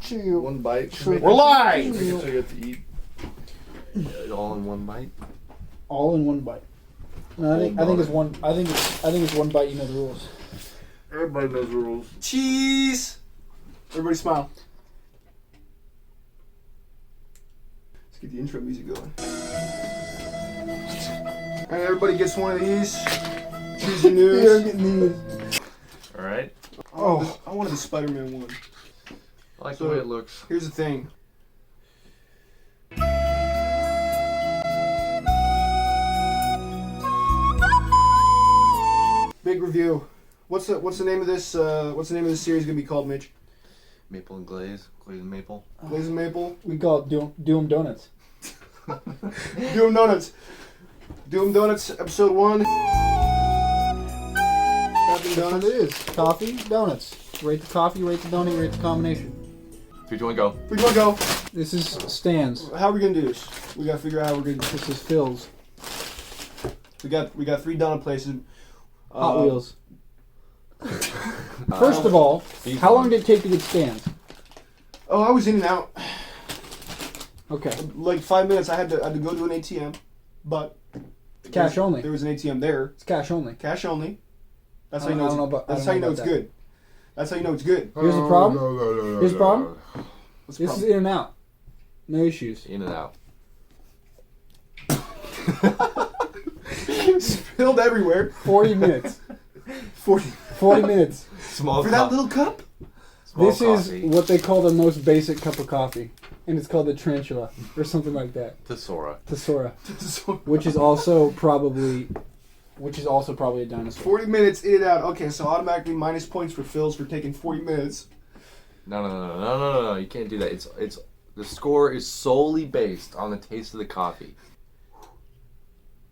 chill. One bite. We're live! So you have to eat all in one bite. All in one bite. No, I think it's one. I think it's one bite. You know the rules. Everybody knows the rules. Cheese! Everybody smile. Let's get the intro music going. Alright, everybody gets one of these. Cheesy news. Yeah, I'm getting these. Alright. I wanted the Spider-Man one. I like the way it looks. Here's the thing. Big review. What's the name of this? What's the name of this series gonna be called, Mitch? Maple and glaze. Glaze and maple. Glaze and maple. We call it Doom Donuts. Doom Donuts. Doom Donuts, episode 1. That's what it is. Coffee, donuts. Rate the coffee, rate the donut, rate the combination. 3, 2, 1, go. 3, 2, 1, go. This is Stan's. How are we gonna do this? We gotta figure out how we're gonna. This is Phil's. We got 3 donut places. Hot Wheels. First of all, how long did it take to get Stan's? Oh, I was in and out. Okay. Like 5 minutes. I had to go to an ATM, but Cash only. There was an ATM there. It's cash only. Cash only. That's how I you don't know. know about- I That's don't how you know know it's about that. good. That's how you know it's good. Here's the problem. Here's the problem. What's the This is problem? in and out. No issues. In and out. Spilled everywhere. 40 minutes. 40 minutes. Small For that little cup. This is what they call the most basic cup of coffee. And it's called the tarantula. Or something like that. Tesora. Tesora. Which is also probably a dinosaur. 40 minutes in and out. Okay, so automatically minus points for Phil's for taking 40 minutes. No. You can't do that. It's the score is solely based on the taste of the coffee.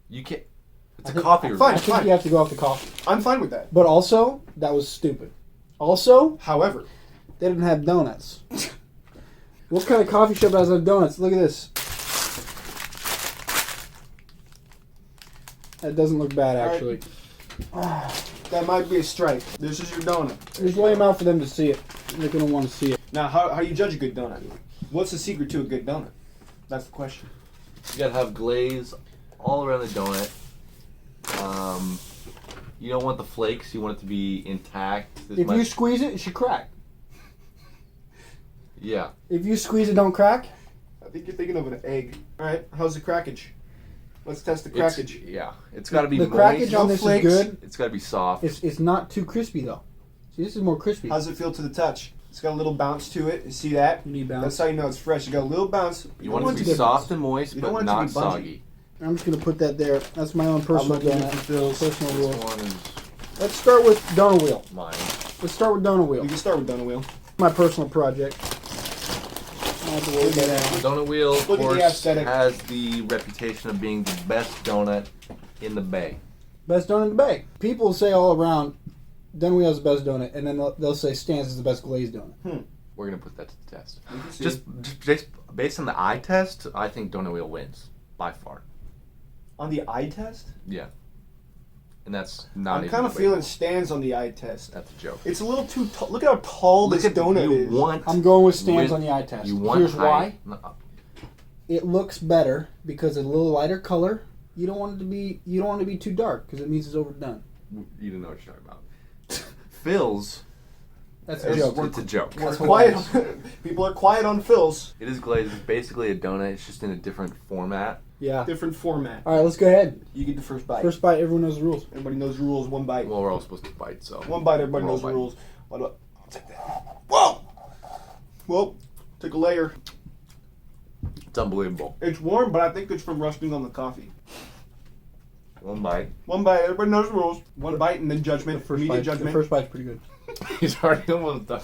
You can't. It's a coffee review. fine. I think you have to go off the coffee. I'm fine with that. But also, that was stupid. Also, However, they didn't have donuts. What kind of coffee shop doesn't have donuts? Look at this. That doesn't look bad, actually. that might be a strike. This is your donut. Just lay them out for them to see it. They're going to want to see it. Now, how you judge a good donut? What's the secret to a good donut? That's the question. You gotta have glaze all around the donut. You don't want the flakes. You want it to be intact. If you squeeze it, it should crack. Yeah. If you squeeze it, don't crack? I think you're thinking of an egg. All right, how's the crackage? Let's test the crackage. It's got to be The moist. crackage on this flakes. is good. It's got to be soft. It's not too crispy, though. See, this is more crispy. How's it feel to the touch? It's got a little bounce to it. You see that? You need bounce. That's how you know it's fresh. You got a little bounce. You want it to be soft and moist, You don't but want it to not be soggy. I'm just going to put that there. That's my own personal donut. Personal rule. This one is Let's start with donut wheel. mine. Let's start with donut wheel. We can start with donut wheel. My personal project. I don't have to worry about that. Donut Wheel, of Look at the course, aesthetic. has the reputation of being the best donut in the Bay. Best donut in the Bay. People say all around, donut wheel is the best donut, and then they'll say Stan's is the best glazed donut. We're gonna put that to the test. We can see. Just based on the eye test, I think Donut Wheel wins by far. on the eye test? Yeah, and that's not. I'm even kind of debatable. feeling Stan's on the eye test. That's a joke. It's a little too tall. Look at how tall this donut you is. want. I'm going with Stan's with- on the eye test. You want Here's why. No, It looks better because it's a little lighter color. You don't want it to be too dark because it means it's overdone. you don't know what you're talking about. Phil's. That's a joke. It's a joke. We're That's quiet. hilarious. People are quiet on Phil's. It is glazed. It's basically a donut. It's just in a different format. Yeah. Different format. All right, let's go ahead. You get the first bite. First bite, everyone knows the rules. Everybody knows the rules. One bite. Well, we're all supposed to bite, so. One bite. Everybody We're all knows the biting. rules. I'll take that. Whoa! Whoa! Took a layer. It's unbelievable. It's warm, but I think it's from rusting on the coffee. One bite. One bite. Everybody knows the rules. One bite and then judgment. Immediate The judgment. first bite's pretty good. He's already almost done.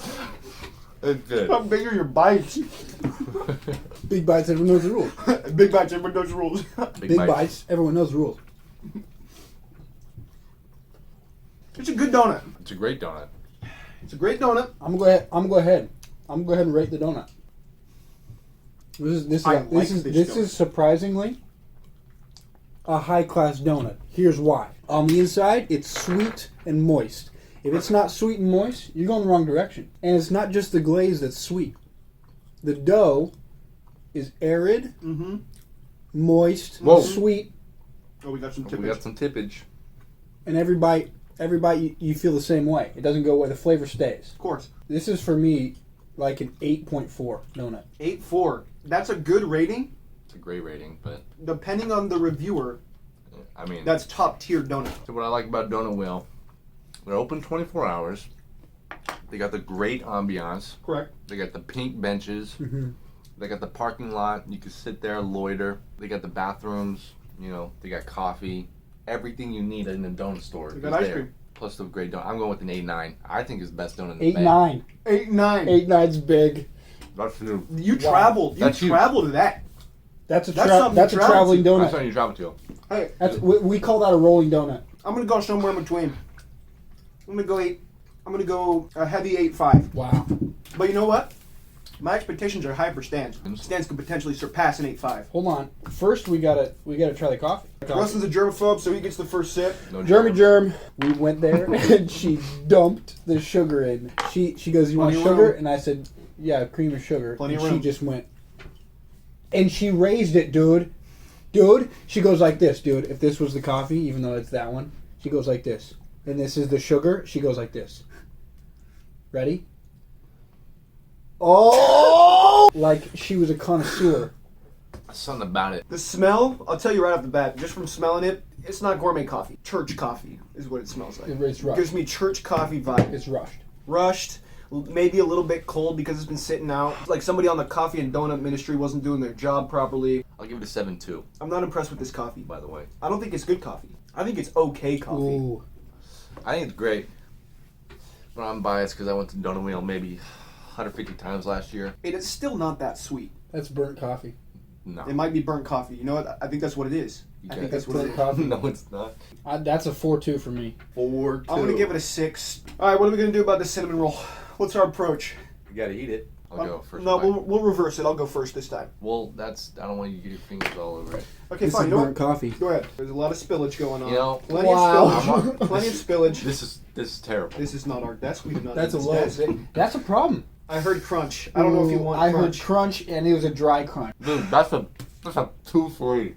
It's good. How big are your bites? Big bites, everyone knows the rules. Big bites. Everybody knows the rules. Big bites, everyone knows the rules. It's a good donut. It's a great donut. It's a great donut. I'm gonna go ahead and rate the donut. This is surprisingly a high class donut. Here's why. On the inside, it's sweet and moist. If it's not sweet and moist, you're going the wrong direction. And it's not just the glaze that's sweet. The dough is arid, Mm-hmm. moist, Whoa. sweet, Oh, we got some We tippage. got some tippage. and every bite you feel the same way. It doesn't go away. The flavor stays. Of course. This is for me like an 8.4 donut. 8.4. That's a good rating. It's a great rating, but Depending on the reviewer, I mean, that's top tier donut. so what I like about Donut Wheel, they're open 24 hours. They got the great ambiance. Correct. They got the pink benches. Mm-hmm. They got the parking lot. You can sit there, loiter. They got the bathrooms. You know, they got coffee. Everything you need in a donut store They is got ice there. cream. Plus the great donut. I'm going with an 8.9. I think it's the best donut in the 8.9. 8.9. 8.9's big. That's new. You Wow. traveled. You That's huge. traveled to that. That's That's something that's you a travel traveling to. donut. That's something you travel to. Hey, We call that a rolling donut. I'm gonna go somewhere in between. I'm gonna go 8. I'm gonna go a heavy 8.5. Wow. But you know what? My expectations are high for Stans. Stans could potentially surpass an 8.5. Hold on. First, we gotta try the coffee. Rustin's a germaphobe, so he gets the first sip. No Jeremy germ. We went there and she dumped the sugar in. She goes, "You want Plenty of sugar?" room. And I said, "Yeah, cream or sugar." Plenty and of she room. just went, and she raised it, dude. Dude, she goes like this, dude. If this was the coffee, even though it's that one, she goes like this. And this is the sugar. She goes like this. Ready? Oh! Like she was a connoisseur. Something about it. The smell, I'll tell you right off the bat, just from smelling it, it's not gourmet coffee. Church coffee is what it smells like. It's rushed. Gives me church coffee vibe. It's rushed. Rushed, maybe a little bit cold because it's been sitting out. Like somebody on the coffee and donut ministry wasn't doing their job properly. I'll give it a 7.2, I'm not impressed with this coffee. by the way. I don't think it's good coffee. I think it's okay coffee. Ooh. I think it's great. But I'm biased because I went to Donut Wheel maybe 150 times last year. And it's still not that sweet. That's burnt coffee. No. It might be burnt coffee. You know what? I think that's what it is. I think that's what it burnt is. coffee. No, it's not. That's a 4.2 for me. 4.2. I'm gonna give it a 6. All right, what are we gonna do about the cinnamon roll? What's our approach? You gotta eat it. I'll go first. No, bite. we'll reverse it. I'll go first this time. Well, I don't want you to get your fingers all over it. Okay, This fine. is You know burnt what? coffee. Go ahead. There's a lot of spillage going on. You know, plenty Wow. of spillage. Plenty of spillage. This is terrible. This is not our desk. We do not. That's a need low. this desk. That's a problem. I heard crunch. I don't know if you want I crunch. heard crunch, and it was a dry crunch. Dude, that's a 2-3.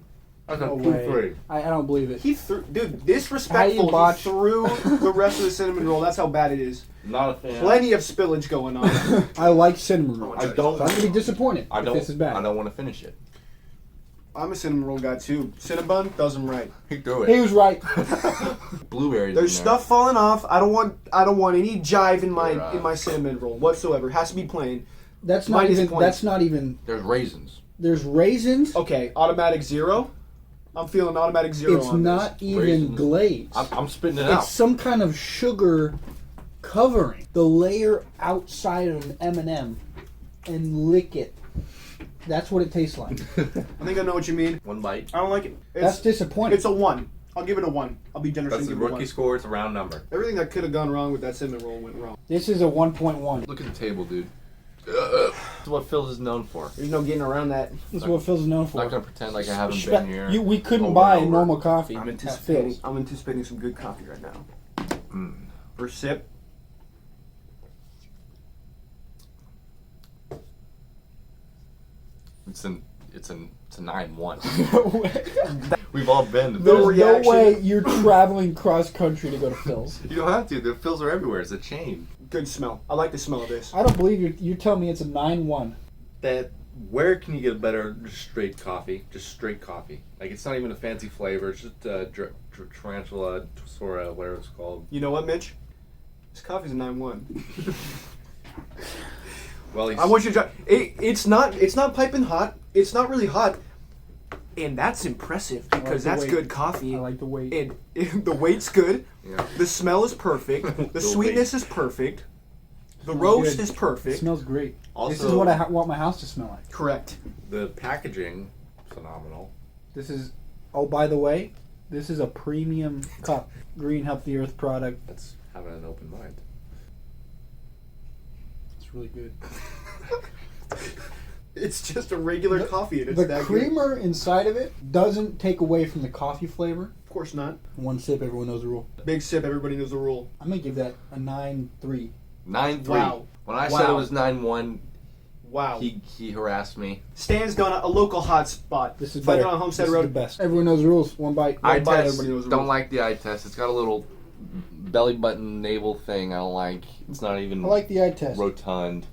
That's a No 2-3. way. I don't believe it. He threw, dude, How you disrespectful. He botch- threw the rest of the cinnamon roll. That's how bad it is. Not a fan. Plenty of spillage going on. I like cinnamon rolls. I So don't. I'm gonna be disappointed I if don't. this is bad. I don't want to finish it. I'm a cinnamon roll guy too. Cinnabon does them right. He threw He it. was right. Blueberries. There's in there. stuff falling off. I don't want any jive in my You're, in my cinnamon roll whatsoever. Has to be plain. That's not Minus even. point. That's not even. There's raisins. There's raisins. Okay, automatic 0. I'm feeling automatic 0 It's on not this. even Raisins. glazed. I'm spitting it It's out. some kind of sugar covering the layer outside of an M&M and lick it. That's what it tastes like. I think I know what you mean. One bite. I don't like it. That's disappointing. It's a 1. I'll give it a 1. I'll be generous That's and the give it a 1. rookie score. It's a round number. Everything that could have gone wrong with that cinnamon roll went wrong. This is a 1.1. Look at the table, dude. That's what Phil's is known for. There's no getting around that. This is what Phil's known I'm for. not gonna pretend like I haven't been here. We couldn't over buy and over. normal coffee. I'm at anticipating. Phil's. I'm anticipating some good coffee right now. Mm. First sip. It's a 9-1. No way. We've all been to No There's Phil's. reaction. no way you're traveling cross country to go to Phil's. You don't have to. The Phil's are everywhere. It's a chain. Good smell. I like the smell of this. I don't believe you're telling me it's a 9.1. That where can you get a better just straight coffee? Just straight coffee. Like it's not even a fancy flavor. It's just tarantula, sora, whatever it's called. You know what, Mitch? This coffee's a 9-1. Well, I want you to try. It's not piping hot. It's not really hot, and that's impressive because the that's weight. good coffee. I like the weight. And the weight's good. Yeah. The smell is perfect. The The sweetness is perfect. The roast good. is It perfect. smells great. This is Also- what I want my house to smell like. Correct. The packaging, phenomenal. This is. Oh, by the way, this is a premium cup. Green Help the Earth product. That's having an open mind. It's really good. It's just a regular coffee, and it's The that creamer inside of it doesn't take away from the coffee flavor. good. Of course not. One sip, everyone knows the rule. Big sip. Everybody knows the rule. I'm gonna give that a 9.3. 9-3. Wow. When I said it Wow. was 9-1, Wow. He harassed me. Stan's Donut, a local hot spot. This is Find better. it on Homestead This is Road. the best. Everyone knows the rules. One bite. Eye bite, test. everybody knows the Don't rules. like the eye test. It's got a little belly button navel thing. I don't like. It's not even I like the eye test. rotund,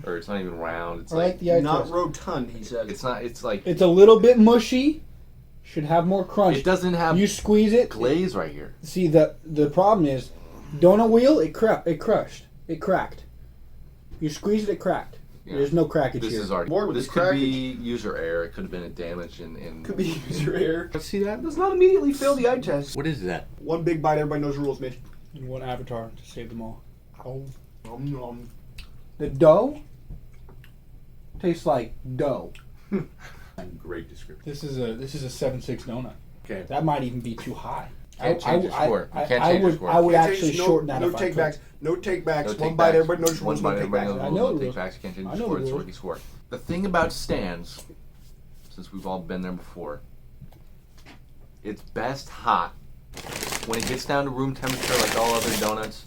or it's not even round. It's I like the eye Not test. rotund, he says. It's not. It's like It's a little bit mushy. Should have more crunch. it doesn't have You squeeze it. glaze right here. See, the problem is, donut wheel, it crushed. It cracked. You squeeze it, it cracked. Yeah. There's no crackage This here. is already. Bored with This the could be user error. It could have been a damage in. Could be user error. Let's see that. Does not immediately fail the eye test. What is that? One big bite, everybody knows the rules, Mitch. And one avatar to save them all. Oh. Nom, nom. The dough tastes like dough. Great description. This is a 7-6 donut. Okay. That might even be too high. Can't change your score. You can't I change your would, score. I would Can't actually change- shorten that no if I take could. backs. No take backs. No One take bite, backs. everybody knows the rules. One No bite, take everybody backs. knows the I rules. know No the take rules. backs. Can't change I the know score. the It's rules. rookie score. The thing about stands, since we've all been there before, it's best hot. When it gets down to room temperature, like all other donuts,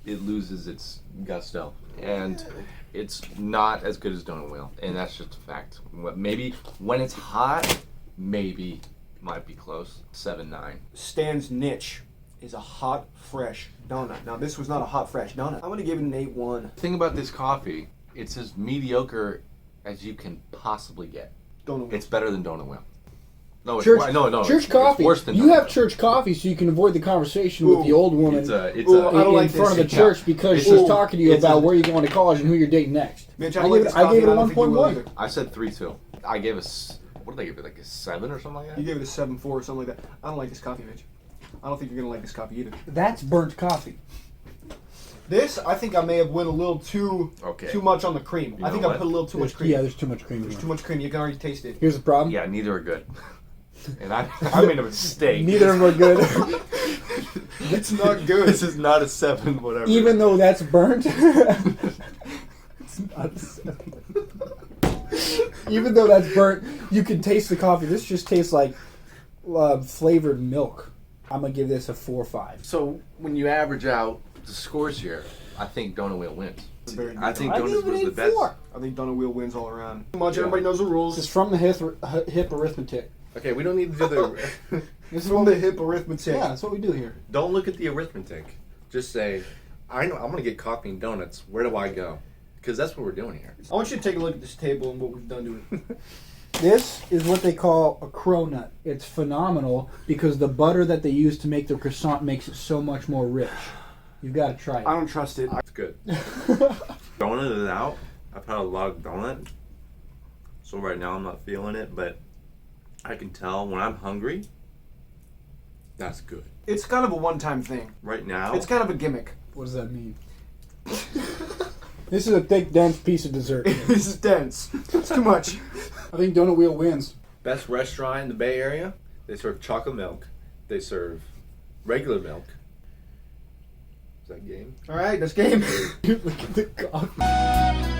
it loses its gusto, and it's not as good as donut wheel, and that's just a fact. Maybe when it's hot, maybe might be close. 7-9. Stan's niche is a hot, fresh donut. Now, this was not a hot, fresh donut. I'm going to give it an 8-1. The thing about this coffee, it's as mediocre as you can possibly get. Donut. It's better than donut wheel. No, it's Church, no. church it's coffee. worse than You donut have wheel. church coffee, so you can avoid the conversation with the old woman It's a. Ooh, I don't in like front of this. the church because It's she's a- talking to you it's about a- where you're going to college and who you're dating next. Mitch, I I gave like it- this I coffee, gave it a and I don't think you will 1.1. either. I said 3-2. I gave what did I give it? Like a 7 or something like that. You gave it a 7-4 or something like that. I don't like this coffee, Mitch. I don't think you're going to like this coffee either. That's burnt coffee. This, I think I may have went a little too much on the cream. You I think know I what? put a little too much cream. Yeah, there's too much cream in There's here. too much cream. You can already taste it. Here's the problem. Yeah, neither are good. And I made a mistake. Neither of them are good. It's not good. This is not a 7, whatever. Even though that's burnt. It's not a 7. Even though that's burnt, you can taste the coffee. This just tastes like flavored milk. I'm gonna give this a 4-5. So when you average out the scores here, I think donut wheel wins. I think I donut give was it the best. 4. I think donut wheel wins all around. Too much. Yeah. Everybody knows the rules. This is from the hip arithmetic. Okay, we don't need to do the. This is From what the we, hip arithmetic. yeah, that's what we do here. Don't look at the arithmetic. Just say, I know I'm gonna get coffee and donuts. Where do I go? Because that's what we're doing here. I want you to take a look at this table and what we've done to it. This is what they call a cronut. It's phenomenal because the butter that they use to make the croissant makes it so much more rich. You've got to try it. I don't trust it. It's good. Donut is out. I've had a lot of donut, so right now I'm not feeling it. But I can tell when I'm hungry. That's good. It's kind of a one-time thing. Right now, It's kind of a gimmick. What does that mean? This is a thick, dense piece of dessert. This is dense. It's too much. I think Donut Wheel wins. best restaurant in the Bay Area. They serve chocolate milk. They serve regular milk. Is that game? All right, that's game. Look at the coffee.